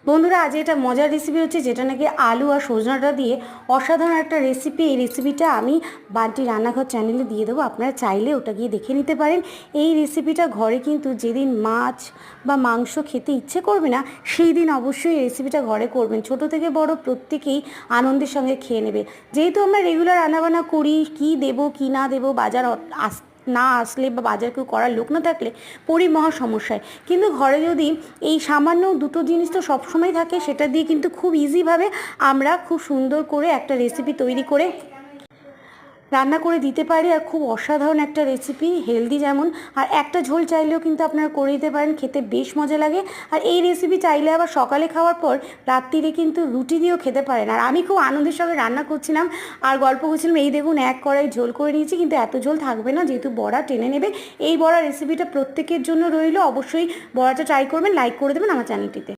বন্ধুরা, আজ এটা মজার রেসিপি হচ্ছে যেটা নাকি আলু আর সজনাটা দিয়ে অসাধারণ একটা রেসিপি। এই রেসিপিটা আমি বান্টি রান্নাঘর চ্যানেলে দিয়ে দেবো, আপনারা চাইলে ওটা গিয়ে দেখে নিতে পারেন। এই রেসিপিটা ঘরে কিন্তু যেদিন মাছ বা মাংস খেতে ইচ্ছে করবে না, সেই দিন অবশ্যই এই রেসিপিটা ঘরে করবেন। ছোট থেকে বড় প্রত্যেকেই আনন্দের সঙ্গে খেয়ে নেবে। যেহেতু আমরা রেগুলার রান্নাবান্না করি, কি দেবো কি না দেবো বাজার না আসলে বা বাজার কেউ করার লোক না থাকলে পড়ি মহা সমস্যায়। কিন্তু ঘরে যদি এই সামান্য দুটো জিনিস তো সবসময় থাকে, সেটা দিয়ে কিন্তু খুব ইজিভাবে আমরা খুব সুন্দর করে একটা রেসিপি তৈরি করে রান্না করে দিতে পারি। আর খুব অসাধারণ একটা রেসিপি, হেলদি যেমন, আর একটা ঝোল চাইলেও কিন্তু আপনারা করে দিতে পারেন, খেতে বেশ মজা লাগে। আর এই রেসিপি চাইলে আবার সকালে খাওয়ার পর রাত্রিরে কিন্তু রুটি দিয়েও খেতে পারেন। আর আমি খুব আনন্দের সঙ্গে রান্না করছিলাম আর গল্প করছিলাম। এই দেখুন, এক কড়াই ঝোল করে নিয়েছি, কিন্তু এত ঝোল থাকবে না যেহেতু বড়া টেনে নেবে। এই বড়া রেসিপিটা প্রত্যেকের জন্য রইল, অবশ্যই বড়াটা ট্রাই করবেন, লাইক করে দেবেন আমার চ্যানেলটিতে।